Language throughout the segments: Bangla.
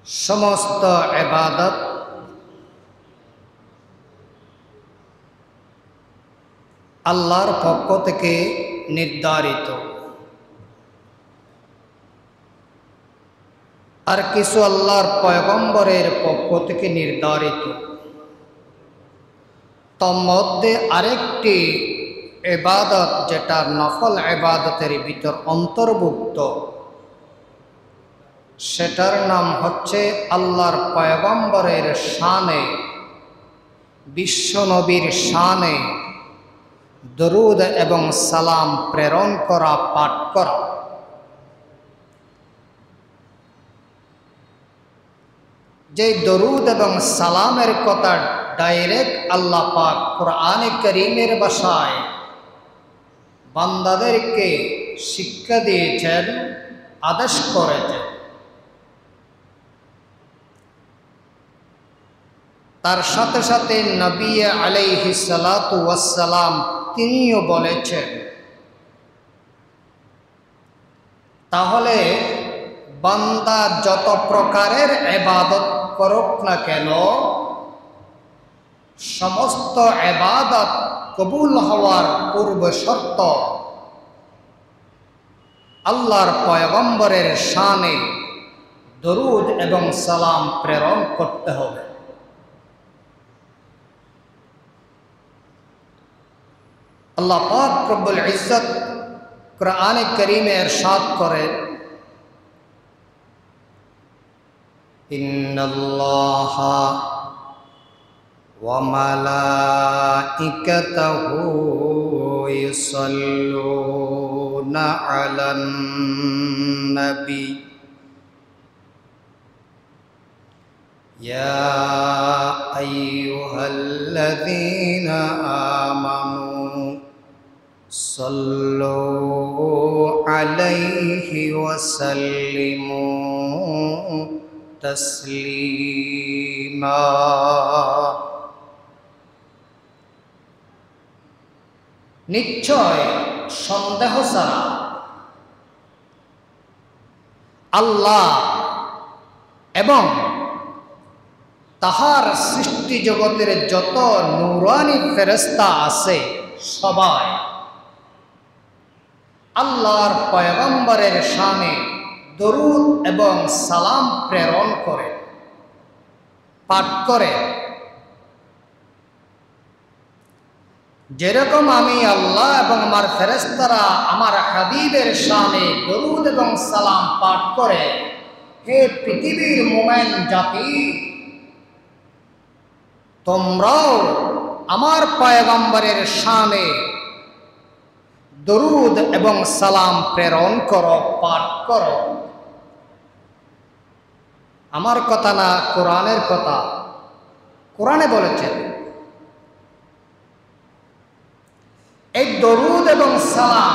সমস্ত ইবাদত আল্লাহর পক্ষ থেকে নির্ধারিত, আর কিছু আল্লাহর পয়গম্বরের পক্ষ থেকে নির্ধারিত। তন্মধ্যে আরেকটি ইবাদত যেটা নফল ইবাদতের ভিতর অন্তর্ভুক্ত, সেটার নাম হচ্ছে আল্লাহর পয়গম্বরের শানে, বিশ্বনবীর শানে দরুদ এবং সালাম প্রেরণ করা, পাঠ করা। যে দরুদ এবং সালামের কথা ডাইরেক্ট আল্লাহ পাক কোরআনে কারীমের ভাষায় বান্দাদেরকে শিক্ষা দিয়েছেন, আদেশ করেছেন। তার সাথে সাথে নবী আলাইহিস সালাতু ওয়াস সালাম তিনিও বলেছেন। তাহলে বান্দা যত প্রকারের ইবাদত করুক না কেন, সমস্ত ইবাদত কবুল হওয়ার পূর্ব শর্ত আল্লাহর পয়গম্বরের শানে দরুদ এবং সালাম প্রেরণ করতে হবে। আল্লাহ পাক রব্বুল ইজ্জত কুরআনে কারীমে ইরশাদ করেন, ইন্নাল্লাহা ওয়া মালাইকাতাহু ইউসাল্লুনা আলান নবী ইয়া আইয়ুহাল্লাযীনা আমানু সাল্লু আলাইহি ওয়া সাল্লিমু তাসলিমা। নিশ্চয় সন্দেহ ছাড়া আল্লাহ এবং তাহার সৃষ্টি জগতের যত নূরানী ফেরেশতা আছে সবাই আল্লাহর পয়গম্বরের শানে দরুদ এবং সালাম প্রেরণ করে, পাঠ করে। যেরকম আমি আল্লাহ এবং আমার ফেরেশতারা আমার হাবিবের শানে দরুদ এবং সালাম পাঠ করে, হে পৃথিবীর মুমিন জাতি, তোমরাও আমার পয়গম্বরের শানে দরুদ এবং সালাম প্রেরণ করো, পাঠ করো। আমার কথা না, কোরআনের কথা। কোরআনে বলেছেন এই দরুদ এবং সালাম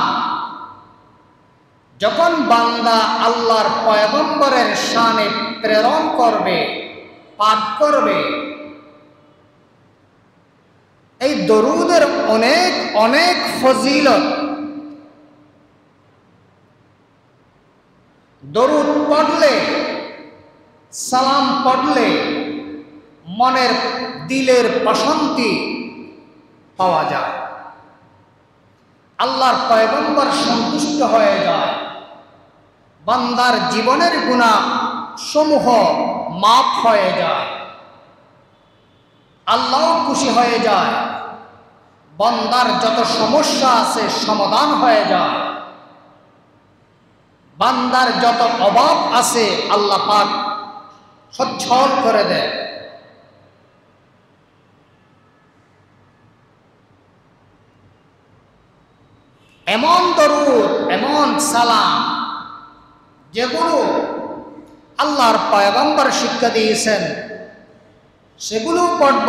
যখন বান্দা আল্লাহর পয়গম্বরের শানে প্রেরণ করবে, পাঠ করবে, এই দরুদের অনেক অনেক ফজিলত। দরুদ পড়লে, সালাম পড়লে মনের দিলের প্রশান্তি পাওয়া যায়, আল্লাহর পয়গম্বর সন্তুষ্ট হয়ে যায়, বান্দার জীবনের গুনাহ সমূহ মাফ হয়ে যায়, আল্লাহ খুশি হয়ে যায়, বান্দার যত সমস্যা আছে সমাধান হয়ে যায়, বান্দার যত অভাব আছে আল্লাহ পাক সচ্ছল করে দেয়। এমন দরুদ, এমন সালাম যেগুলো আল্লাহর পয়গম্বর শিক্ষা দিয়েছেন, সেগুলো পড়ব।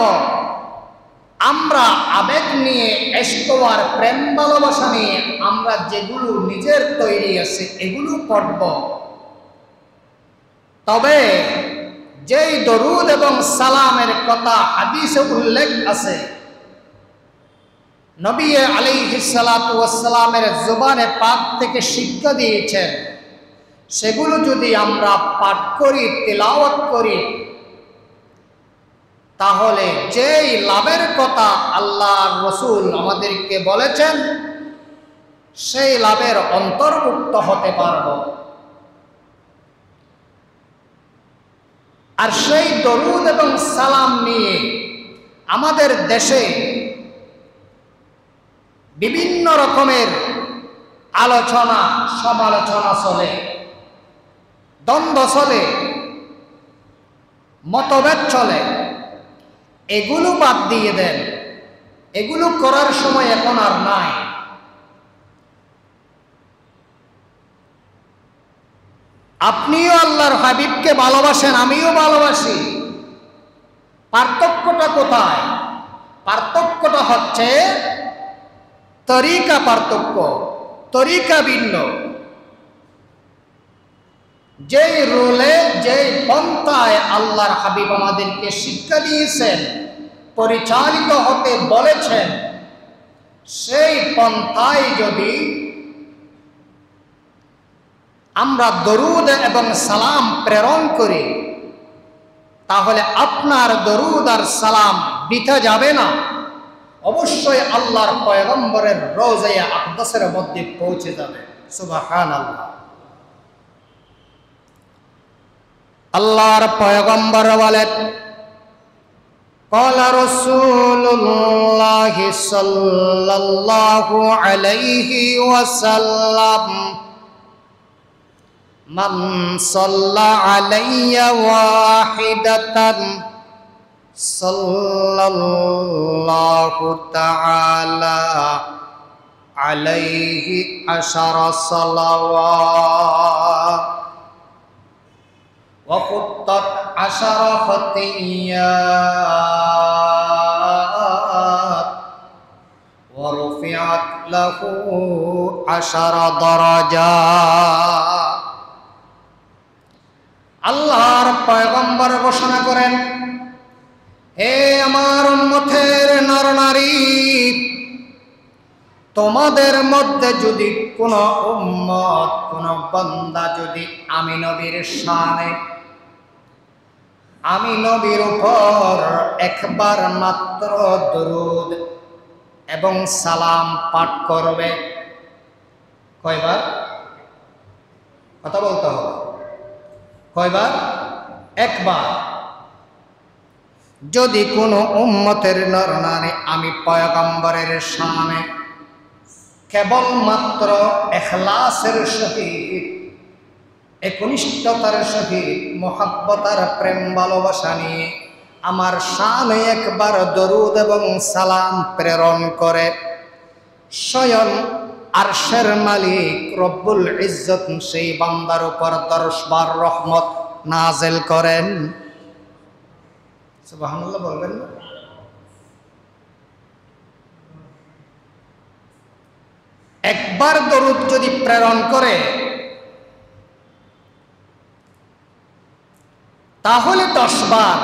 আমরা আবেগ নিয়ে, ইশক আর প্রেম ভালোবাসা নিয়ে আমরা যেগুলো নিজের তৈরি আছে এগুলো পড়ব। তবে যেই দরুদ এবং সালামের কথা হাদিসে উল্লেখ আছে, নবী আলাইহিস সালাতু ওয়াস সালামের জবানে পাক থেকে শিক্ষা দিয়েছেন, সেগুলো যদি আমরা পাঠ করি, তিলাওয়াত করি, তাহলে যেই লাভের কথা আল্লাহর রাসূল আমাদেরকে বলেছেন সেই লাভের অন্তর্ভুক্ত হতে পারব। আর সেই দরুদ এবং সালাম নিয়ে আমাদের দেশে বিভিন্ন রকমের আলোচনা সমালোচনা চলে, দ্বন্দ্ব চলে, মতভেদ চলে। এগুলো বাদ দিয়ে দেন, এগুলো করার সময় এখন আর নাই। আপনিও আল্লাহর হাবিবকে ভালোবাসেন, আমিও ভালোবাসি। পার্থক্যটা কোথায়? পার্থক্যটা হচ্ছে তরিকা পার্থক্য, তরিকা ভিন্ন। যেই রোলে, যেই পন্থায় আল্লাহর হাবিব আমাদেরকে শিক্ষা দিয়েছেন, পরিচালিত হতে বলেছেন, সেই পন্থায় যদি আমরা দরুদ এবং সালাম প্রেরণ করি, তাহলে আপনার দরুদ আর সালাম বৃথা যাবে না, অবশ্যই আল্লাহর পয়গম্বরের রওজায়ে আকদাসের মধ্যে পৌঁছে যাবে। সুবহানাল্লাহ। আল্লাহর পয়গম্বর বলেন, ক্বালা রাসূলুল্লাহি সাল্লাল্লাহু আলাইহি ওয়াসাল্লাম, মান সাল্লা আলাইয়া ওয়াহিদাতান সাল্লাল্লাহু তাআলা আলাইহি আশারা সালাওয়াত ওয়া খুত্তাত আশারা খাতিয়াত ওয়া রুফিআত লাহু আশারা দারাজাত। আল্লাহর পয়গম্বর ঘোষণা করেন, হে আমার উম্মতের নরনারী, তোমাদের মধ্যে যদি কোন উম্মত, কোন বান্দা যদি আমি নবীর শানে, আমি নবীর উপর একবার মাত্র দরুদ এবং সালাম পাঠ করবে। কয়বার? কথা বলতে হবে। কয়বার? একবার। যদি কোনো উম্মতের নরনারী আমি পয়গম্বরের সামনে কেবলমাত্র ইখলাসের সহিত, একনিষ্ঠতার সহিত, মহব্বতার প্রেম ভালোবাসা নিয়ে আমার শানে একবার দরুদ এবং সালাম প্রেরণ করে, স্বয়ং আরশের মালিক রব্বুল ইজ্জত সেই বান্দার উপর 10 বার রহমত নাযিল করেন। সুবহানাল্লাহ বলবেন না? একবার দরুদ যদি প্রেরণ করে, তাহলে 10 বার।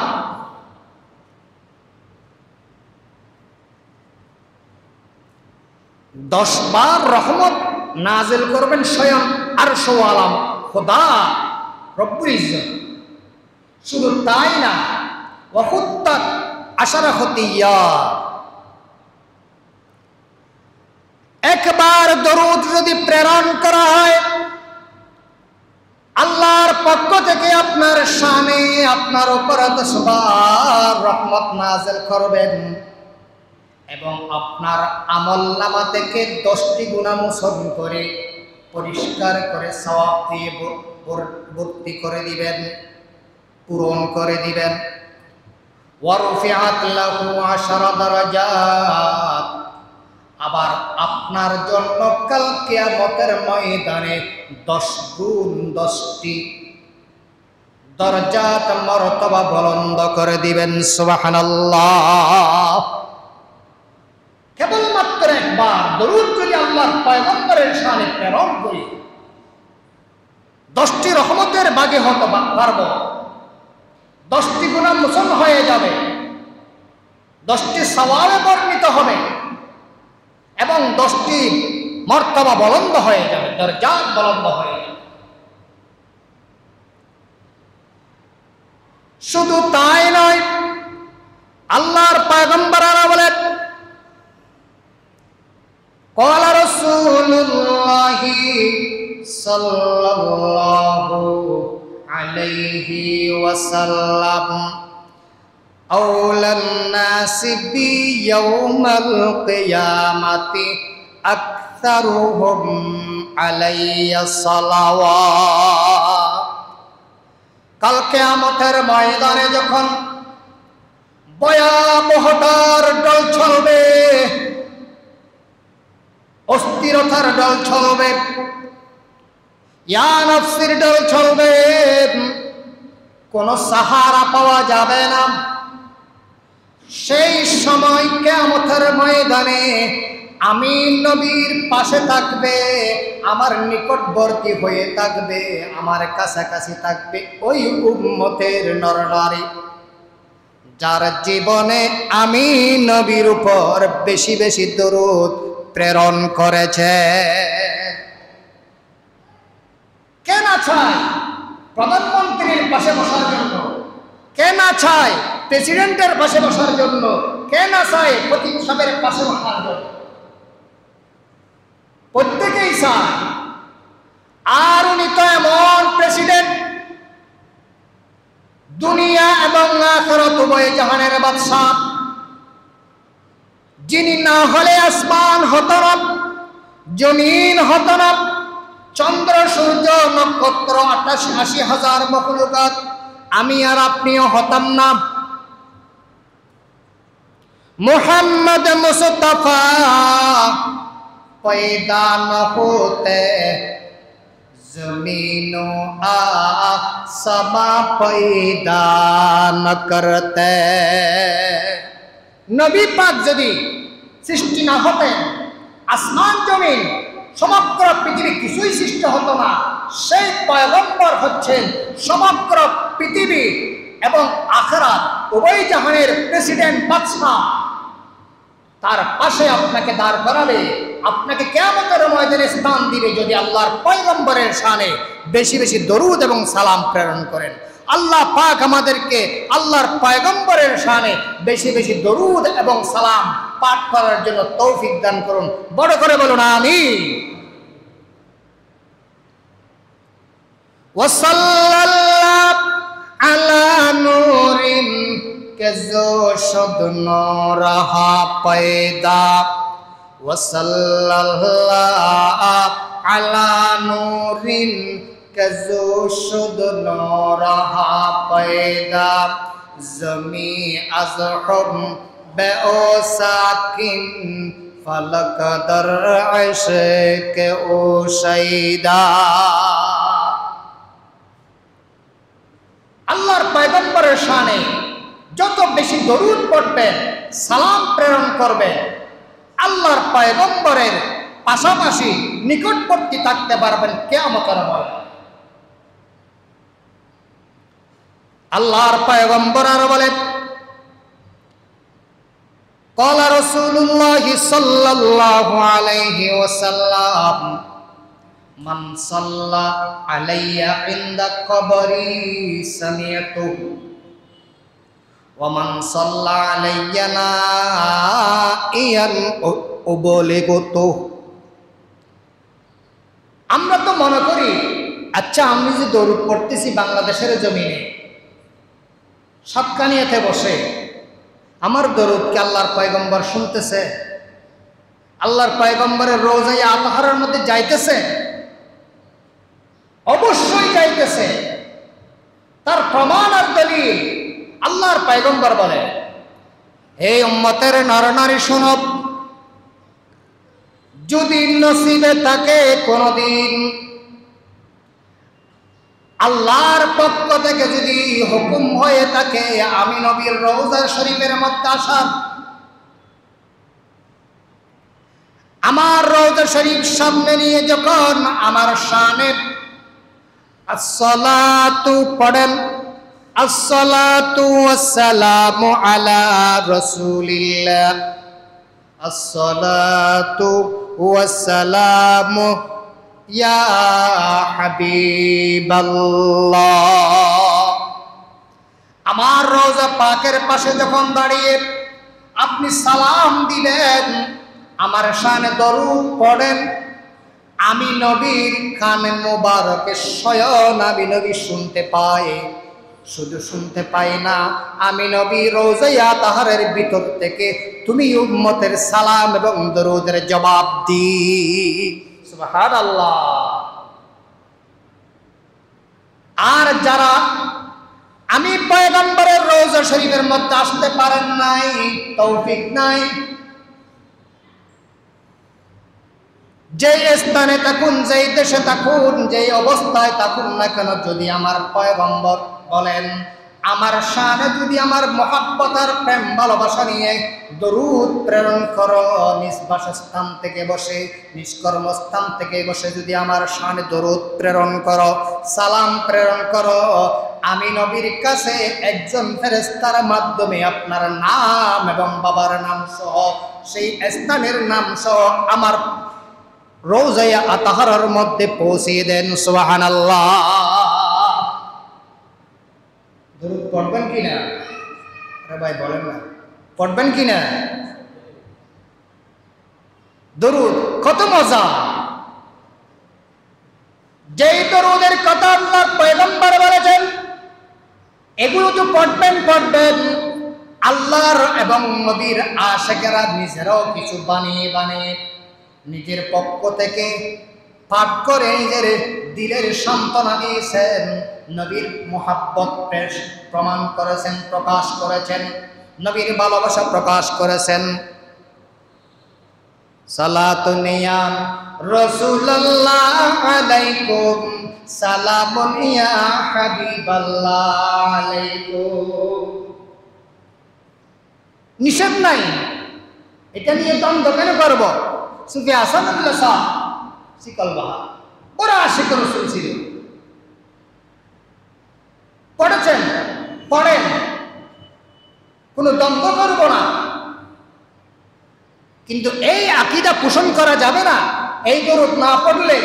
দশ বার রহমত নাজিল করবেন স্বয়ং আরশ ওয়ালা খোদা রব্বুল ইজ্জত। শুধু তাই না, ওয়া খুত্তাত আশারা খাতিয়াত, একবার দরুদ যদি প্রেরণ করা হয়, আল্লাহর পক্ষ থেকে আপনার শানে, আপনার উপর 10 বার রহমত নাজিল করবেন এবং আপনার আমলনামা থেকে 10টি গুনাহ মোচন করে পরিষ্কার করে সওয়াব দিয়ে ভর্তি করে দিবেন, পূরণ করে দিবেন। ওয়া রুফিআত লাহু 10 দারাজাত, আবার আপনার জন্য কাল কিয়ামতের ময়দানে 10 গুণ 10টি দরজাত মর্তবা বুলন্দ করে দিবেন। সুবহানাল্লাহ। কেবলমাত্র একবার দরুদ যদি আল্লাহর পয়গম্বরের শানে প্রেরণ করি, 10টি রহমতের ভাগে হতে পারব, 10টি গুনাহ মোচন হয়ে যাবে, 10টি সওয়াবে বর্ণিত হবে এবং 10টি মর্তবা বুলন্দ হয়ে যাবে, দরজাত বুলন্দ হয়ে যাবে। শুধু তাই নয়, আল্লাহর পয়গম্বররা বলেন قال رسول الله صلى الله عليه وسلم أولى الناس بي يوم القيامة أكثرهم علي صلوات কাল কিয়ামতের ময়দানে যখন ভয়াবহতার ডল চলবে, অস্থিরতার ডল চলবে, ইয়া নফসির ডল চলবে, কোনো সাহারা পাওয়া যাবে না। সেই সময় কিয়ামতের ময়দানে আমি নবীর পাশে থাকবে, আমার নিকটবর্তী হয়ে থাকবে, আমার কাছাকাছি থাকবে ওই উম্মতের নরনারী যার জীবনে আমি নবীর উপর বেশি বেশি দরুদ প্রেরণ করেছে। কে না চায় প্রধানমন্ত্রীর পাশে বসার জন্য? কে না চায় প্রেসিডেন্টের পাশে বসার জন্য? কে না চায় খতিব সাহেবের পাশে বসার জন্য? প্রত্যেকেই চায়। আর উনি তো এমন প্রেসিডেন্ট, দুনিয়া এবং আখিরাত উভয় জাহানের বাদশা, যিনি না হলে আসমান হতো না, জমিন হতো না, চন্দ্র সূর্য নক্ষত্র ৮৮,০০০ মখলুকাত আমি আর আপনিও হতাম না। মুহাম্মদ মুস্তাফা पैदा न होते जमीनो आसमां पैदा न करते। নবী পাক যদি সৃষ্টি না হতেন, আসমান জমিন সমগ্র পৃথিবী কিছুই সৃষ্টি হতো না। সেই পয়গম্বর হচ্ছেন সমগ্র পৃথিবী এবং আখিরাত উভয় জাহানের প্রেসিডেন্ট, বাদশা। তার পাশে আপনাকে দাঁড় করাবে, আপনাকে কিয়ামতের ময়দানে স্থান দিবে যদি আল্লাহর পয়গম্বরের শানে বেশি বেশি দরুদ এবং সালাম প্রেরণ করেন। আল্লাহ পাক আমাদেরকে আল্লাহর পয়গম্বরের শানে বেশি বেশি দরুদ এবং সালাম পাঠ করার জন্য তৌফিক দান করুন। বড় করে বলুন আমিন। ওয়াসাল্লাল্লাহু আলা নূরিন के जो शुद नूर रहा पैदा, वसल्लल्लाहु अला नूरिन के जो शुद नूर रहा पैदा, जमी अज़ हुब बेओ साकिन फलक दर इश्क ओ शैदा। আল্লাহর পয়গম্বরের শানে যত বেশি দরুদ পড়বেন, সালাম প্রেরণ করবেন, আল্লাহর পয়গম্বরের পাশাপাশি নিকটবর্তী থাকতে পারবেন কিয়ামতের ময়দানে। আল্লাহর পয়গম্বর আর বলেন قال رسول الله صلى الله عليه وسلم من صلى علي عند قبري سمعته ومن صلى علي نائيا أبلغته। আমরা তো মনে করি আচ্ছা আমি যে দরুদ পড়তেছি বাংলাদেশের জমিনে সাতকানিয়াতে বসে, আমার দরুদকে আল্লাহর পয়গম্বর শুনতেছে, আল্লাহর পয়গম্বরের রোজায়ে আতহারের মধ্যে যাইতেছে? অবশ্যই যাইতেছে। তার প্রমাণ আর দলিল আল্লাহর পয়গম্বর বলে, হে উম্মতের নরনারী শোনো, যদি নসিবে থাকে কোনদিন আল্লাহর পক্ষ থেকে যদি হুকুম হয়ে থাকে আমি নবীর রওজা শরীফের মধ্যে আসা, আমার রওজা শরীফ সামনে নিয়ে যখন আমার শানে আসসালাতু পড়েন, আসসালাতু ওয়াসসালামু আলা রাসূলিল্লাহ, আসসালাতু ওয়াসসালামু ইয়া হাবিবাল্লাহ, পাকের পাশে যখন দাঁড়িয়ে আপনি সালাম দিবেন, আমার শানে দরুদ পড়েন, আমি নবীর কানে মোবারকে স্বয়ং আমি নবী শুনতে পাই। শুধু শুনতে পাই না, আমি নবী রওজায়ে আতহারের ভিতর থেকে তুমি উম্মতের সালাম এবং দরুদের জবাব দি। সুবহানাল্লাহ। আর যারা আমি পয়গম্বরের রওজা শরীফের মধ্যে আসতে পারেন নাই, তৌফিক নাই, যে স্থানে থাকুন, যেই দেশে থাকুন, যেই অবস্থায় থাকুন না কেন, যদি আমার পয়গম্বর বলেন আমার শানে যদি আমার মহব্বত আর প্রেম ভালোবাসা নিয়ে দরুদ প্রেরণ করো, নিজ বাসস্থান থেকে বসে, নিজ কর্মস্থান থেকে বসে যদি আমার শানে দরুদ প্রেরণ করো, সালাম প্রেরণ করো, আমি নবীর কাছে একজন ফেরেশতার মাধ্যমে আপনার নাম এবং বাবার নাম সহ সেই স্থানের নাম সহ আমার রওজায়ে আতহারের মধ্যে পৌঁছিয়ে দেন। সুবহানাল্লাহ। দরুদ পড়বেন কিনা? আরে ভাই বলেন না, পড়বেন কিনা? দরুদ কত মজা! যেই দরুদের কথা আল্লাহর পয়গম্বর বলেছেন, এগুলো তো পড়বেন। আল্লাহর এবং নবীর আশিকেরা নিজেরাও কিছু বানিয়ে নিজের পক্ষ থেকে পাঠ করে নিজের দিলের সান্ত্বনা দিয়েছেন, নবীর মুহাব্বত প্রমাণ করেছেন, প্রকাশ করেছেন, নবীর ভালোবাসা প্রকাশ করেছেন। সালাতুন ইয়া রাসূলুল্লাহ আলাইকুম, সালামুন ইয়া হাবিবাল্লাহ আলাইকুম। নিষেধ নাই, এটা নিয়ে দ্বন্দ্ব কেন করব? সুফি হাসানুল্লাহ সাহ শিকলবাহা ওরা আশিক রাসূল ছিল, পড়েছেন, পড়েন, কোনো দ্বন্দ্ব করব না। কিন্তু এই আকীদা পোষণ করা যাবে না, এই দরুদ না পড়লে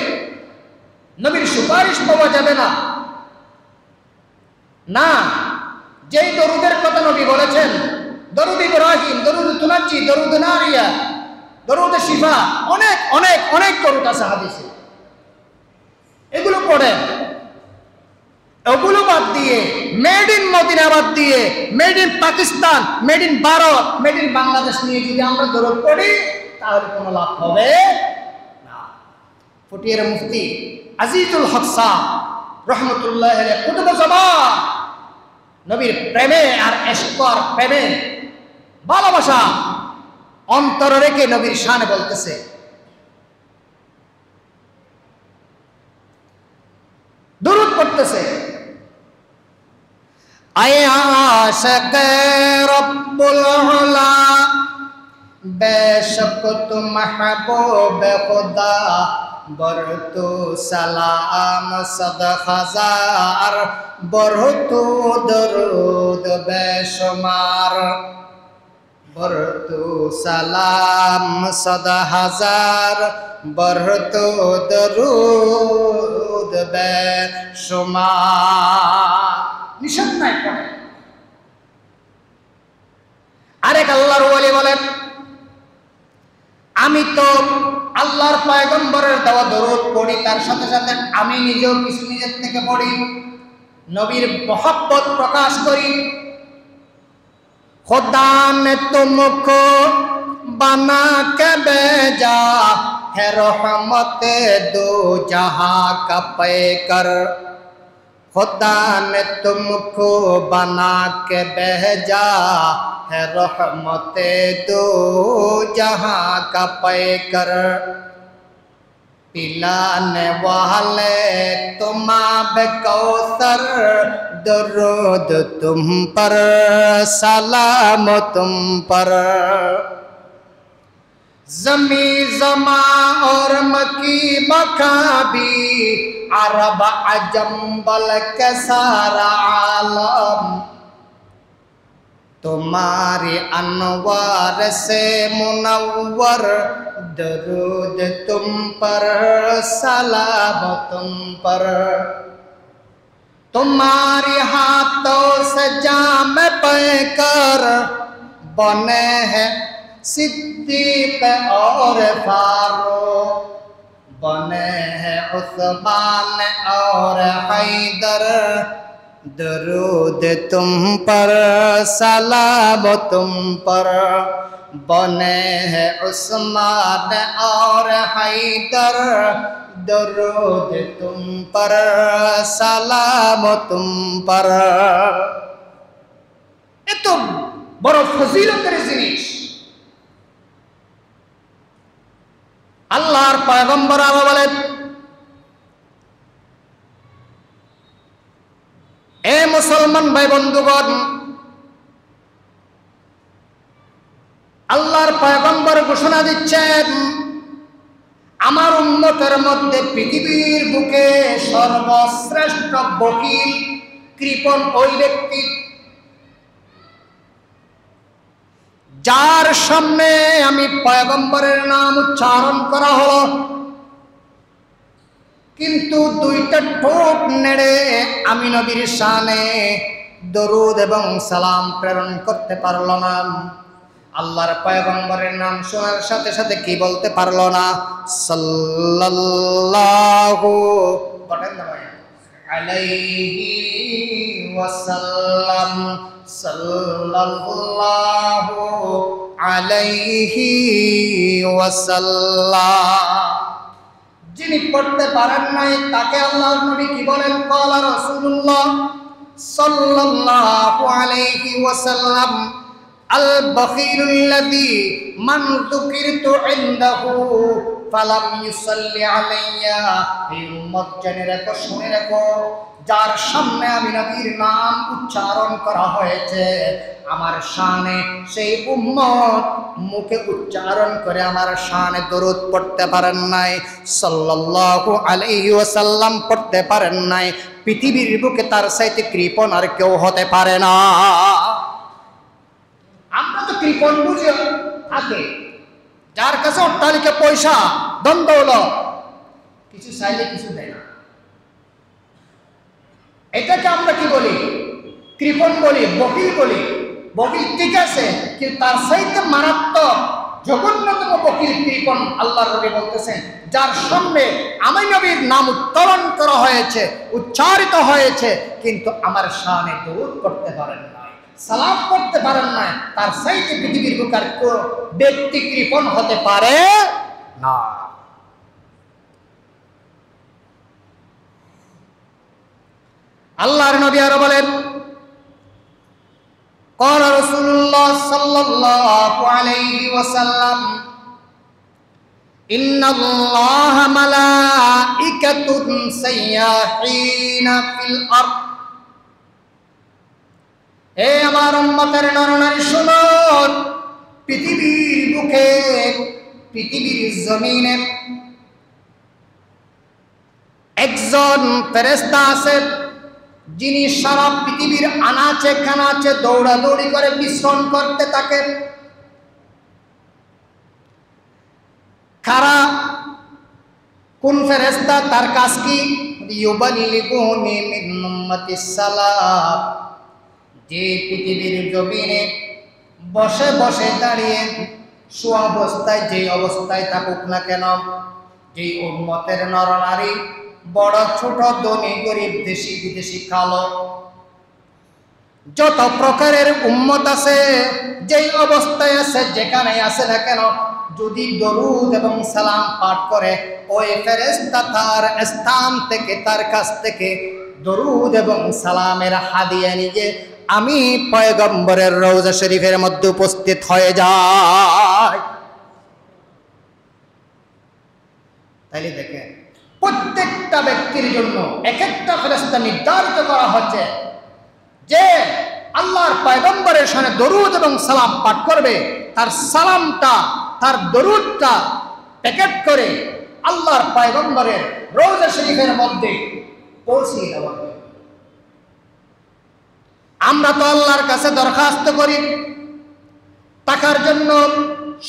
নবীর সুপারিশ পাওয়া যাবে না। না, যেই দরুদের কথা নবী বলেছেন, দরুদ ইব্রাহিম, দরুদ তুনাজ্জি, দরুদ নারিয়া, দরুদ শিফা, অনেক অনেক অনেক দরুদ আছে হাদিসে, এগুলো পড়েন। ওগুলো বাদ দিয়ে, মেড ইন মদিনা বাদ দিয়ে, made in Pakistan, made in Bharat, made in Bangladesh নিয়ে যদি আমরা দরুদ পড়ি তাহলে কোনো লাভ হবে না। ফটিয়ার মুফতি আজিজুল হক সাহ রহমতুল্লাহ আলাইহি কুতুব জামান নবীর প্রেমে আর ইশকর প্রেমে ভালোবাসা অন্তরে রেখে নবীর শানে বলতেছে, দরুদ পড়তেছে, আয়ে আশিক রব্বুল উলা বেশক তু মাহবুব খুদা বরতু সালাম সদ হাজার বরতু দরুদ বেশুমার। বরতু সালাম সদ হাজার বরতু দরুদ বেশুমার। নিষেধ নাই পড়ে। আরেক আল্লাহর ওলি বলেন, আমি তো আল্লাহর পয়গম্বরের দেওয়া দরুদ পড়ি, তার সাথে সাথে আমি নিজেও কিছু নিজের থেকে পড়ি, নবীর মহব্বত প্রকাশ করি। खुदा ने तुमको बना के भेजा है रहमत दो जहां का पैकर। खुदा ने तुमको बना के भेजा है रहमत दो जहां का पैकर। पिलाने वाले तुम आब कौसर दरूद तुम पर सलाम तुम पर। जमी जमा और मकी मका भी अरब अजम बल के सारा आलम तुम्हारी अनवार से मुनव्वर दरूद तुम पर सलाम तुम पर। तुम्हारे हाथों से जाम पे कर बने हैं सिद्दीक और फारूक, बने हैं उस्मान और हैदर, दरूद तुम पर सलाम तुम पर, बने हैं उस्मान और हैदर, दरूद तुम पर सलाम तुम पर। এ তো বড় ফজিলতের জিনিস। আল্লাহর পয়গম্বর আরো বলেন, এ মুসলমান ভাই বন্ধুগণ, আল্লাহর পয়গম্বর ঘোষণা দিচ্ছেন, আমার উম্মতের মধ্যে পৃথিবীর বুকে সর্বশ্রেষ্ঠ বকিল কৃপণ ওই ব্যক্তি যার সামনে আমি পয়গম্বরের নাম উচ্চারণ করা হলো কিন্তু দুইটা ঠোঁট নেড়ে আমি নবীর শানে দরুদ এবং সালাম প্রেরণ করতে পারল না। আল্লাহর পয়গম্বরের নাম শোনার সাথে সাথে কি বলতে পারলো না? সাল্লাল্লাহু আলাইহি ওয়াসাল্লাম, সাল্লাল্লাহু আলাইহি ওয়াসাল্লাম। যিনি পড়তে পারেন নাই তাকে আল্লাহর নবী কি বলেন? ক্বালা রাসূলুল্লাহ সাল্লাল্লাহু আলাইহি ওয়াসাল্লাম, আল বাখিলুল্লাযী মান যুকিরতু ইনদাহু ফালাম ইউসাল্লি আলাইয়া। এই উম্মত জেনে রেখো, শুনে রেখো, যার সামনে আমি নবীর নাম উচ্চারণ করা হয়েছে আমার শানে, সেই উম্মত মুখে উচ্চারণ করে আমার শানে দরুদ পড়তে পারেন নাই, সাল্লাল্লাহু আলাইহি ওয়াসাল্লাম পড়তে পারেন নাই, পৃথিবীর বুকে তার চাইতে কৃপণ আর কেউ হতে পারে না। আমরা তো কৃপণ বুঝি থাকে, যার কাছে অট্টালিকা পয়সা ধন দৌলত, কিছু চাইলে কিছু দেয় না, এটাকে আমরা কি বলি? কৃপণ বলি, বকিল বলি। বকিল ঠিক আছে, কিন্তু তার চাইতে মারাত্মক জঘন্যতম বকিল কৃপণ আল্লাহর নবী বলতেছেন, যার সামনে আমি নবীর নাম উচ্চারণ করা হয়েছে, উচ্চারিত হয়েছে, কিন্তু আমার শানে দরুদ করতে পারেন নাই, সালাম করতে পারেন নাই, তার চাইতে পৃথিবীর বুকের কোন ব্যক্তি কৃপণ হতে পারে না। আল্লাহর নবী আরো বলেন, ক্বালা রাসূলুল্লাহ সাল্লাল্লাহু আলাইহি ওয়াসাল্লাম, ইন্নাল্লাহা মালাইকাতুন সাইয়্যাহিনা ফিল আরদ। হে আমার উম্মতের নরনারী শুনো, পৃথিবীর বুকে, পৃথিবীর জমিনে একজন ফেরেশতা আছে যিনি সারা পৃথিবীর আনাচে কানাচে দৌড়াদৌড়ি করে বিশ্রণ করতে থাকে। কারা? কোন ফেরেশতা? তার কাজ কি? ইউবাল্লিগুনি মিন উম্মাতিস সালাম। যে পৃথিবীর জমিনে বসে বসে দাঁড়িয়ে শোয়া অবস্থায়, যে অবস্থায় থাকুক না কেন, যে উম্মতের নরনারী বড় ছোট, ধনী গরিব, দেশি বিদেশি, কালো, যত প্রকারের উম্মত আছে, যেই অবস্থায় আছে, যেখানে আছে না কেন, যদি দরুদ এবং সালাম পাঠ করে, ওই ফেরেশতা তার স্থান থেকে, তার কাছ থেকে দরুদ এবং সালামের হাদিয়া নিয়ে আমি পয়গম্বরের রওজা শরীফের মধ্যে উপস্থিত হয়ে যায়। তাইলে দেখেন, প্রত্যেকটা ব্যক্তির জন্য এক একটা ফেরেশতা নির্ধারিত করা হচ্ছে যে আল্লাহর পয়গম্বরের সামনে দরুদ এবং সালাম পাঠ করবে, তার সালামটা, তার দরুদটা প্যাকেট করে আল্লাহর পয়গম্বরের রওজা শরীফের মধ্যে পৌঁছিয়ে দেওয়া হবে। আমরা তো আল্লাহর কাছে দরখাস্ত করি টাকার জন্য,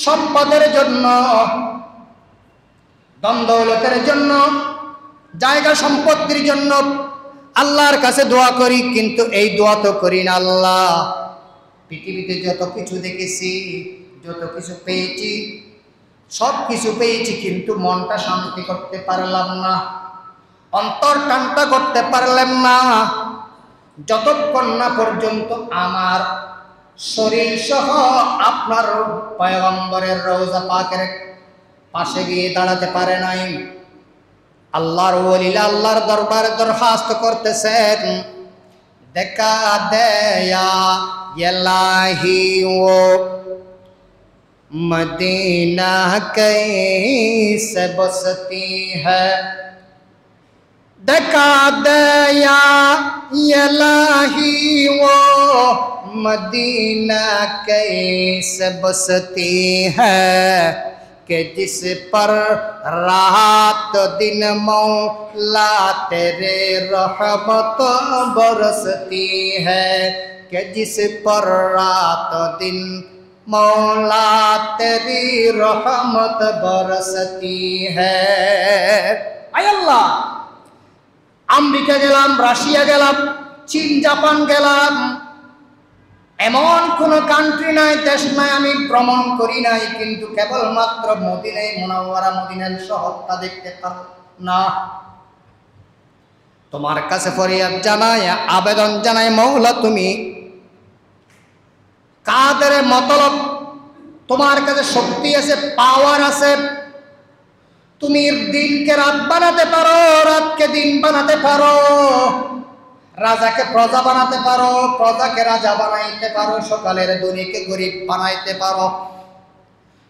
সম্পদের জন্য, ধন দৌলতের জন্য, জায়গা সম্পত্তির জন্য আল্লাহর কাছে দোয়া করি, কিন্তু এই দোয়া তো করি না, আল্লাহ পৃথিবীতে যত কিছু দেখেছি, যত কিছু পেয়েছি, সব কিছু পেয়েছি, কিন্তু মনটা শান্তি করতে পারলাম না, অন্তর টানটা করতে পারলাম না, যতক্ষণ না পর্যন্ত আমার শরীর সহ আপনার পয়গম্বরের রওজা পাকের পাশে গিয়ে দাঁড়াতে পারে নাই। আল্লাহর ওলিরা আল্লাহর দরবারে দরখাস্ত করতেছেন, দেখা দেয়া ইলাহি ও মদিনা कैसे बसती है, দেখা দেয়া इलाही वो मदीना कैसे बसती है, कि जिस पर रात दिन मौला तेरे रहमत बरसती है, कि जिस पर रात दिन मौला तेरी रहमत बरसती है। आय अल्लाह, আমেরিকা গেলাম, রাশিয়া গেলাম, চীন জাপান গেলাম, এমন কোন কান্ট্রি নাই, দেশ নাই আমি ভ্রমণ করি নাই, কিন্তু কেবলমাত্র মদিনায় মুনাওয়ারা, মদিনার শহরটা দেখতে পারো না। তোমার কাছে ফরিয়াদ জানাই, আবেদন জানাই, মওলা তুমি কাদের মতলব, তোমার কাছে শক্তি আছে, পাওয়ার আছে, তুমি দিনকে রাত বানাতে পারো, রাতকে দিন বানাতে পারো, রাজাকে প্রজা বানাতে পারো, প্রজাকে রাজা বানাইতে পারো, সকালের ধনীকে গরিব বানাইতে পারো,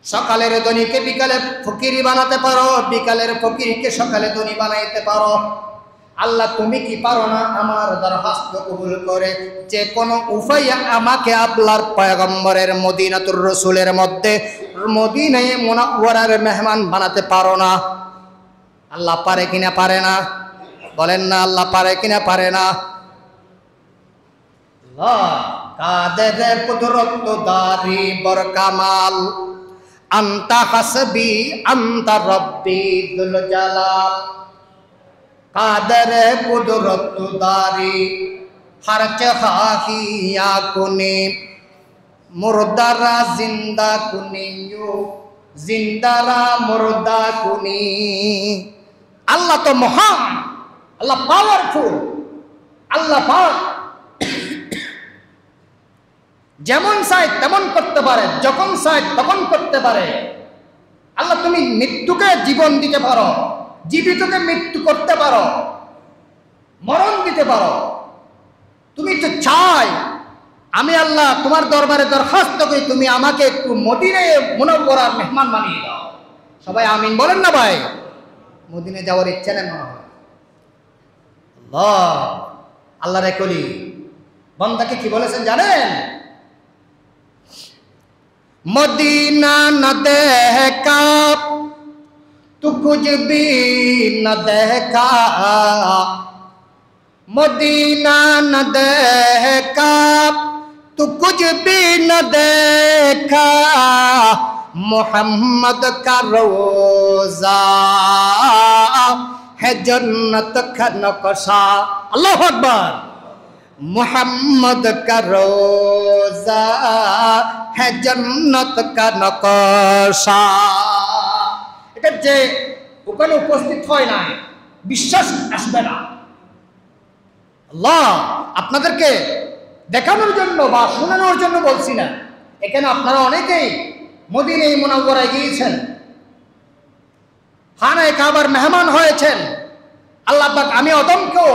সকালের ধনীকে বিকালে ফকিরি বানাতে পারো, বিকালের ফকিরকে সকালে ধনী বানাইতে পারো। আল্লাহ তুমি কি পারো না? আমার দরখাস্ত কবুল করে যে কোনো উপায়ে আমাকে আপনার পয়গম্বরের মদিনাতুর রাসূলের মধ্যে মদিনায়ে মুনাওয়ারার মেহমান বানাতে পারো না? আল্লাহ পারে কিনা পারে না? বলেন না, আল্লাহ পারে কিনা পারে না? আল্লাহ কাদের কুদরত দারি বর কামাল, আনতা হাসবি আনতা রব্বি দুল জালাল, কাদের কুদরত দারি হরচ খাহিয়া কুনি, মুর্দারা জিন্দা কুনিয়ু, জিন্দারা মুর্দা কুনি। আল্লাহ তো মহান, আল্লাহ পাওয়ারফুল, আল্লাহ পাক যেমন চায় তেমন করতে পারে, যখন চায় তখন করতে পারে। আল্লাহ তুমি মৃত্যুকে জীবন দিতে পারো, জীবিতকে মৃত্যু করতে পারো, মরণ দিতে পারো। তুমি তো চাই আমি আল্লাহ তোমার দরবারে দরখাস্ত করি, তুমি আমাকে একটু মদিনায়ে মুনাওয়ারার মেহমান বানিয়ে দাও। সবাই আমিন বলেন না ভাই? মদিনে যাওয়ার ইচ্ছা নেই মনে হয়। আল্লাহ আল্লাহ রে কলি বান্দাকে কি বলেছেন জানেন? মদিনা না দেখা তু কুছ ভি না দেখা, মদিনা না দেখা তু কুছ ভি না দেখা, মোহাম্মদ কা রোজা है जन्नत का नक्शा। अल्लाह अकबर। मोहम्मद का रोजा है जन्नत का नक्शा। এটা যে ওখানে উপস্থিত হয় না বিশ্বাস আসবে না। আল্লাহ আপনাদেরকে দেখানোর জন্য বা শোনানোর জন্য বলছি না, এখানে আপনারা অনেকেই মদিনায়ে মুনাওয়ারায় গিয়েছেন, খানায়ে কাবার মেহমান হয়েছেন। আল্লাহ পাক আমি অদমকেও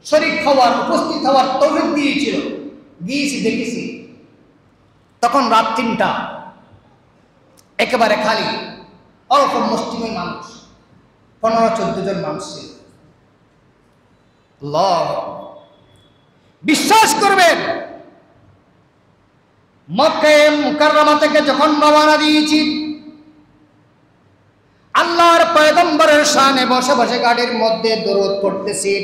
শরীক হওয়ার, উপস্থিত হওয়ার তৌফিক দিয়েছিল, গিয়েছি দেখেছি। তখন রাত ৩টা, একেবারে খালি, অল্প মুসলিম মানুষ, ১৫-১৪ জন মানুষ ছিল। আল্লাহ বিশ্বাস করবেন, মক্কা মুকাররমা থেকে যখন রওনা দিয়েছি, আল্লাহর পয়গম্বরের শানে বসে বসে গাড়ির মধ্যে দরুদ পড়তেছি।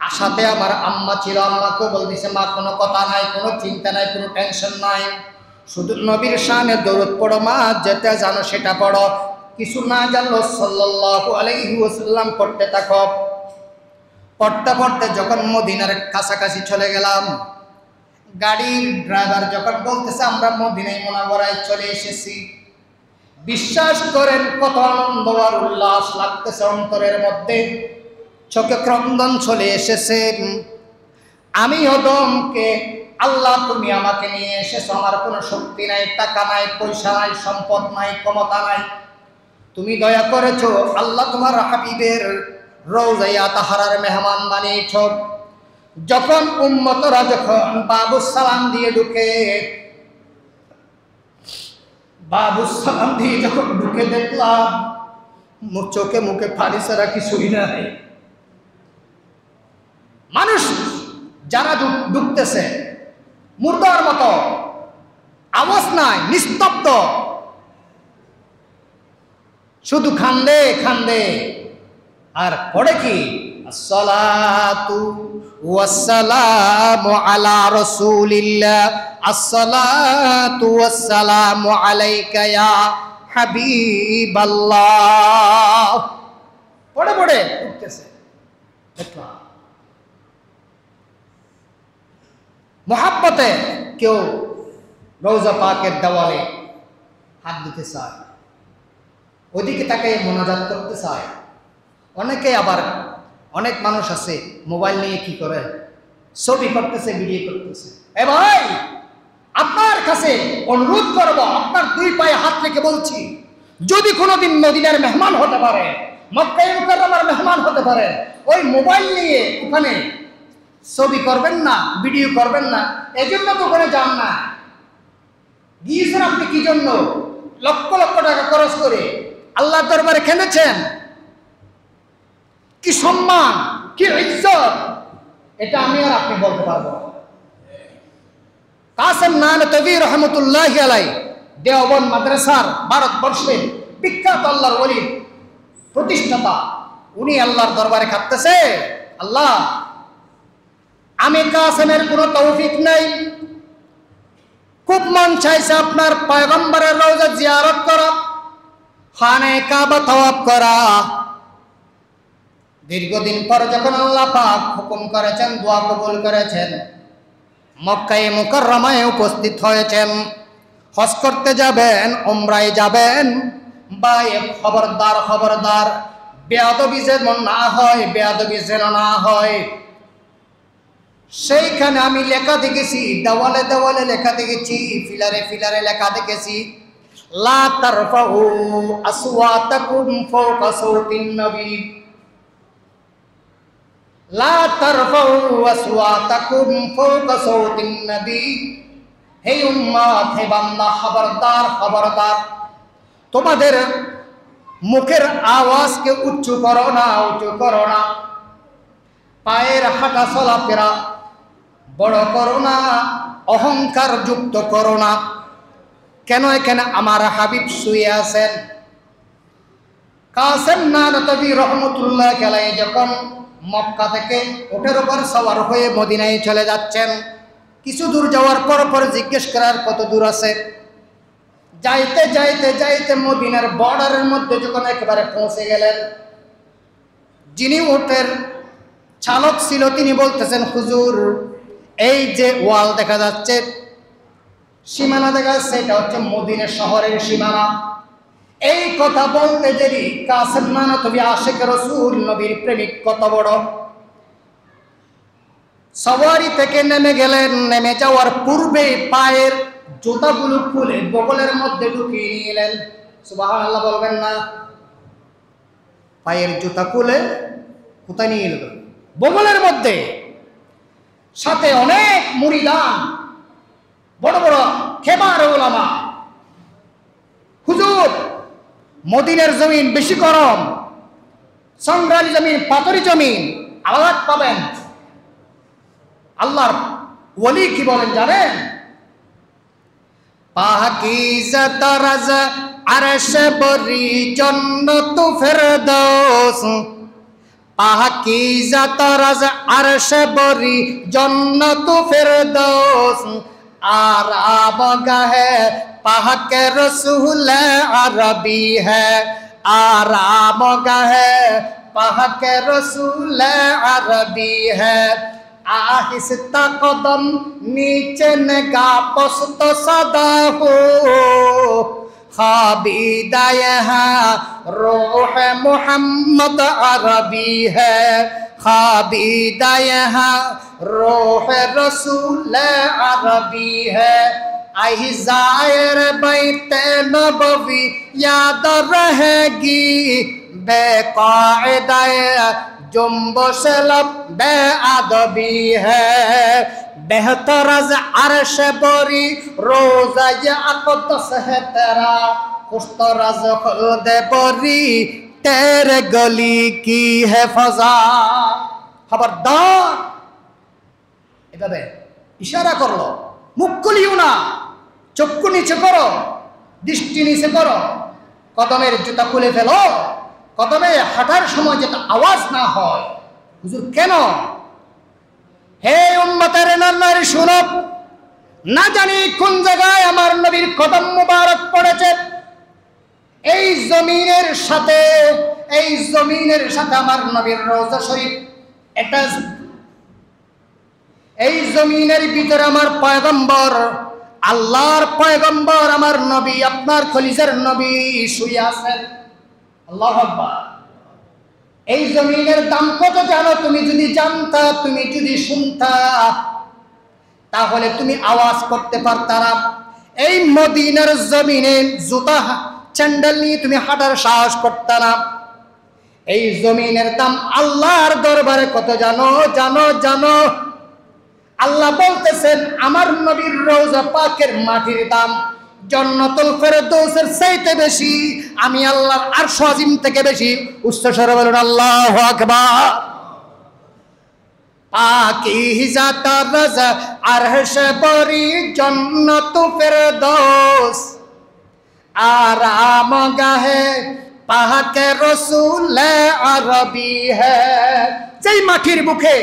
আশাতে আমার আম্মা ছিল, আম্মাকে বলতেছে মা কোনো কথা নাই, কোনো চিন্তা নাই, কোনো টেনশন নাই, শুধু নবীর শানে দরুদ পড়ো মা, যেটা জানো সেটা পড়ো, কিছু না জানলো সাল্লাল্লাহু আলাইহি ওয়াসাল্লাম পড়তে থাকো। পড়তে পড়তে যখন মদিনার কাছাকাছি চলে গেলাম, গাড়ির ড্রাইভার যখন বলতেছে আমরা মদিনায় মুনাওয়ারায় চলে এসেছি, বিশ্বাস করেন কত আনন্দ আর উল্লাস লাগতেছে অন্তরের মধ্যে, চোখে ক্রন্দন চলে এসেছে। আমি ওদমকে, আল্লাহ তুমি আমাকে নিয়ে এসেছো, আমার কোনো শক্তি নাই, টাকা নাই, পয়সা নাই, সম্পদ নাই, ক্ষমতা নাই, তুমি দয়া করেছো আল্লাহ তোমার হাবিবের রওজায়ে তাহারার মেহমান বানিয়েছো। যখন উম্মতরা যখন বাবু সালাম দিয়ে ঢুকে, বাবু সালাম দিয়ে যখন ঢুকে দেখলাম চোখে মুখে পানি ছাড়া কিছুই নাই। মানুষ যারা ঢুকতেছে মুর্দার মতো, আওয়াজ নাই, নিস্তব্ধ, শুধু খান্দে খান্দে আর পড়ে কি আসসালাতু ওয়াসসালামু আলা রাসূলিল্লাহ, আসসালাতু ওয়াসসালামু আলাইকা ইয়া হাবিবাল্লাহ, পড়ে পড়ে উঠতেছে। দেখলাম মোহাব্বতে কেউ রওজা পাকের দেওয়ালে হাত দিতে চায়, ওদিকে তাকে মোনাজাত করতে চায়। অনেকে আবার, অনেক মানুষ আছে মোবাইল নিয়ে কি করে, ছবি করতেছে, ভিডিও করতেছে। এ ভাই, আপনার কাছে অনুরোধ করব, আপনার দুই পায়ে হাত রেখে বলছি, যদি কোনোদিন মদিনার মেহমান হতে পারে, মক্কায়ে মুকাররমার মেহমান হতে পারে, ওই মোবাইল নিয়ে ওখানে ছবি করবেন না, ভিডিও করবেন না। এজন্য তো ওখানে যান না। গিয়েছেন আপনি কি জন্য? লক্ষ লক্ষ টাকা খরচ করে আল্লাহর দরবারে কেঁদেছেন। কি সম্মান, কি ইজ্জত, এটা আমি আর আপনি বলতে পারবো। কাসেম নানতভী রহমতুল্লাহি আলাইহি দেওবন্দ মাদ্রাসার ভারতবর্ষের বিখ্যাত আল্লাহর ওলি প্রতিষ্ঠাতা, উনি আল্লাহর দরবারে কাঁদতেছে, আল্লাহ আমি কাসেমের কোনো তৌফিক নাই, খুব মন চাইছে আপনার পয়গম্বরের রওজা জিয়ারত করা, খানে কাবা তওয়াফ করা। দীর্ঘদিন পর যখন আল্লাহ পাক হুকুম করেছেন, দোয়া কবুল করেছেন, মক্কায়ে মুকাররমায় উপস্থিত হয়েছেন, হজ করতে যাবেন, উমরায় যাবেন, ভাই খবরদার খবরদার, বেয়াদবি যেন না হয়, বেয়াদবি যেন না হয়। সেইখানে আমি লেখা দেখেছি, দেওয়ালে দেওয়ালে লেখা দেখেছি, ফিলারে ফিলারে লেখা দেখেছি, লা তারফাউ আসওয়াতাকুম ফাওকা সাওতিন নবী, লা তারফাউ আসওয়াতাকুম ফাওকা সাওতিন নবী। হে উম্মত, হে বান্দা, খবরদার খবরদার, তোমাদের মুখের আওয়াজকে উঁচু করো না, উঁচু করো না, পায়ের হাঁটা চলাফেরা বড় করো না, অহংকার যুক্ত করো না। কেন? এখানে আমার হাবিব শুয়ে আছেন। কাসেম নানতভী রহমতুল্লাহি আলাইহি যখন মক্কা থেকে উটের উপর সওয়ার হয়ে মদিনায় চলে যাচ্ছেন, কিছু দূর যাওয়ার পর পর জিজ্ঞেস করার কত দূর আছে, যাইতে যাইতে যাইতে মদিনার বর্ডারের মধ্যে যখন একেবারে পৌঁছে গেলেন, যিনি উটের চালক ছিল তিনি বলতেছেন, হুজুর এই যে ওয়াল দেখা যাচ্ছে, সীমানা দেখা যাচ্ছে, এটা হচ্ছে মদিনা শহরের সীমানা। এই কথা বলতে দেরি কাসেম নানতভী আশিক রাসূল, নবীর প্রেমিক কত বড়, সওয়ারি থেকে নেমে গেলেন। নেমে যাওয়ার পূর্বে পায়ের জুতাগুলো খুলে বগলের মধ্যে ঢুকিয়ে নিলেন। সুবহানাল্লাহ বলবেন না? পায়ের জুতা খুলে কোথায় নিয়ে এলেন? বগলের মধ্যে। সাথে অনেক মুরিদান, বড় বড় খেবার উলামা। হুজুর মদিনার জমিন বেশি গরম, সংগ্রামী জমিন, পাথরি জমিন, আলাদা পাবেন। আল্লাহর ওলি কি বলেন জানেন? পাকিজা তারাজ আরশ বরি জান্নাত ফেরদৌস, পাকিজা তারাজ আরশ বরি জান্নাত ফেরদৌস, आराम गाहे पाक रसूल अरबी है, आराम गाहे पाक रसूल अरबी है, आहिस्ता कदम नीचे नगाह पस्त सदा हो खाबीदा यहाँ रूह मोहम्मद अरबी है खाबीदा यहाँ रूह रसूल अरबी है आई जायर बैते नबवी याद रहेगी बेकायदा जुम्बश लब बेअदबी है बेहतर अज अर्श बरी रोज़ा ये अक़दस है तेरा खुशतर अज खुद बरी तेरे गली की है फजा खबरदार এভাবে ইশারা করলো মুখ খুলিও না চক্ষু নিচে করো দৃষ্টি নিচে করো কদমের জুতা খুলে ফেলো কদমে হাঁটার সময় যেটা আওয়াজ না হয় হুজুর কেন হে উম্মতের নারী শুনো না জানি কোন জায়গায় আমার নবীর কদম মুবারক পড়েছে এই জমিনের সাথে আমার নবীর রওজা শরীফ এটা এই জমিনের ভিতরে আমার পয়গম্বর আল্লাহর পয়গম্বর আমার নবী আপনার খলিজার নবী শুয়ে আছেন আল্লাহু আকবার এই জমিনের দাম কত জানো তুমি যদি জানতা তুমি যদি শুনতা তাহলে তুমি আওয়াজ করতে পারতা না এই মদিনার জমিনে জুতা স্যান্ডেল নিয়ে তুমি হাঁটার সাহস করতে না এই জমিনের দাম আল্লাহর দরবারে কত জানো জানো জানো আল্লাহ বলতেছেন আমার নবীর রওজা পাকের মাটির দাম জান্নাতুল ফেরদৌসের চাইতে বেশি আমি আল্লাহর আরশ আজিম থেকে বেশি উচ্চস্বরে বলুন আল্লাহু আকবার পাকিজা তারাজা আরশ বরি জান্নাতুল ফেরদৌস आराम गाहे पाके रसूल अरबी है যেই মাটির বুকে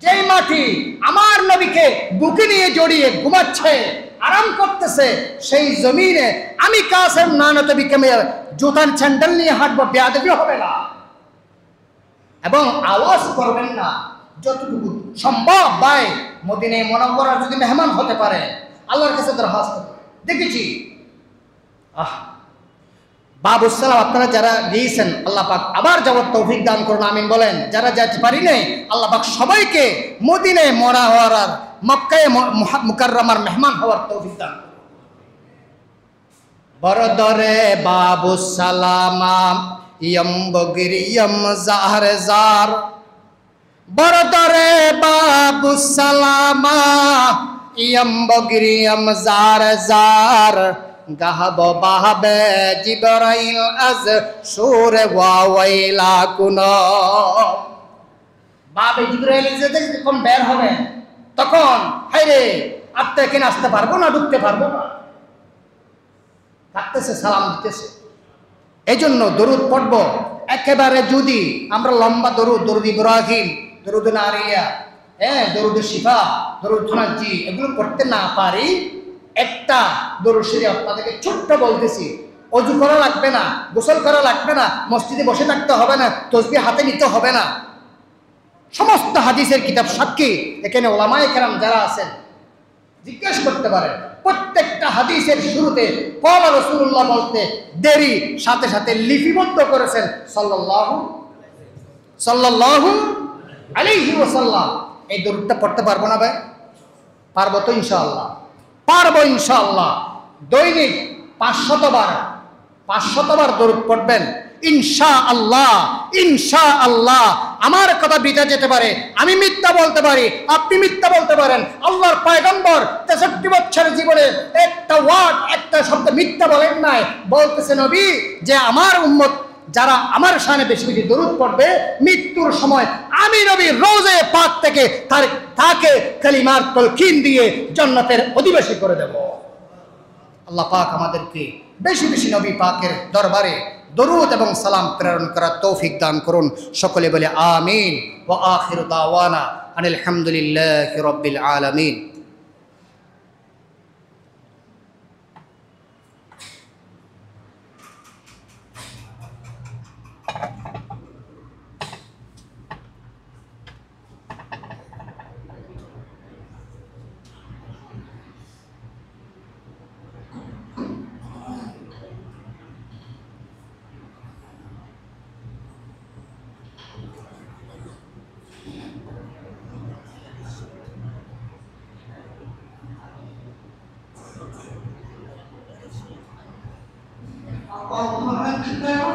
যেই মাটি আমার নবীকে বুকে নিয়ে জড়িয়ে ঘুমাচ্ছে আরাম করতেছে সেই জমিনে আমি কাসেম নানা নবীকে জুতার স্যান্ডেল নিয়ে হাঁটবো বেয়াদবি হবে না এবং আওয়াজ করবেন না যতটুকু সম্ভব ভাই মদিনায় মুনাওয়ারা যদি মেহমান হতে পারে আল্লাহর কাছে দরখাস্ত দেখেছি বাবুস সালাম আপনারা যারা গিয়েছেন আল্লাহ পাক আবার যাওয়ার তৌফিক দান করুন আমিন বলেন যারা যেতে পারি নাই আল্লাহ পাক সবাইকে মদিনায় মুনাওয়ারার মক্কায়ে মুকাররমার মেহমান হওয়ার তৌফিক দান করুন বরদরে বাবুস সালামা ইয়ম্বগিরি ইয়ম জাহর জার বরদরে বাবুস সালামা ইয়ম্বগিরি ইয়ম জার জার গাহাব বাহাবে জিবরাইল আজ সুরে ওয়াইলা কুন বাবে জিবরাইল যখন বের হবে তখন হায়রে আপনি এখানে আসতে পারবো না ঢুকতে পারবো না ডাকতেছে সালাম দিতেছে এই জন্য দরুদ পড়ব একেবারে যদি আমরা লম্বা দরুদ ইব্রাহিম দরুদ নারিয়া দরুদ শিফা দরুদ নাজি এগুলো পড়তে না পারি একটা দরুদ শরীফ আপনাদেরকে ছোট্ট বলতেছি ওযু করা লাগবে না গোসল করা লাগবে না মসজিদে বসে থাকতে হবে না তাসবিহ হাতে নিতে হবে না সমস্ত হাদিসের কিতাব সাক্ষী এখানে উলামায়ে কেরাম যারা আছেন জিজ্ঞেস করতে পারেন প্রত্যেকটা হাদিসের শুরুতে ক্বালা রাসূলুল্লাহ বলতে দেরি সাথে সাথে লিপিবদ্ধ করেছেন সাল্লাল্লাহু আলাইহি ওয়াসাল্লাম এই দরুদটা পড়তে পারবো না ভাই পারবো তো ইনশাআল্লাহ পারবো ইনশাআল্লাহ দৈনিক 500 বার দরুদ পড়বেন ইনশাআল্লাহ ইনশাআল্লাহ আমার কথা বৃথা যেতে পারে আমি মিথ্যা বলতে পারি আপনি মিথ্যা বলতে পারেন আল্লাহর পয়গম্বর 63 বছরের জীবনে একটা ওয়ার্ড একটা শব্দ মিথ্যা বলেন নাই বলতেছে নবী যে আমার উম্মত যারা আমার শানে বেশি বেশি দরুদ পড়বে মৃত্যুর সময় আমি নবী রওজা পাক থেকে তাকে কালিমার তালকিন দিয়ে জান্নাতের অধিবাসী করে দেব আল্লাহ পাক আমাদেরকে বেশি বেশি নবী পাকের দরবারে দরুদ এবং সালাম প্রেরণ করার তৌফিক দান করুন সকলে বলে আমিন ওয়া আখিরু দাওয়ানা আনিল হামদুলিল্লাহি রাব্বিল আলামিন الله أكبر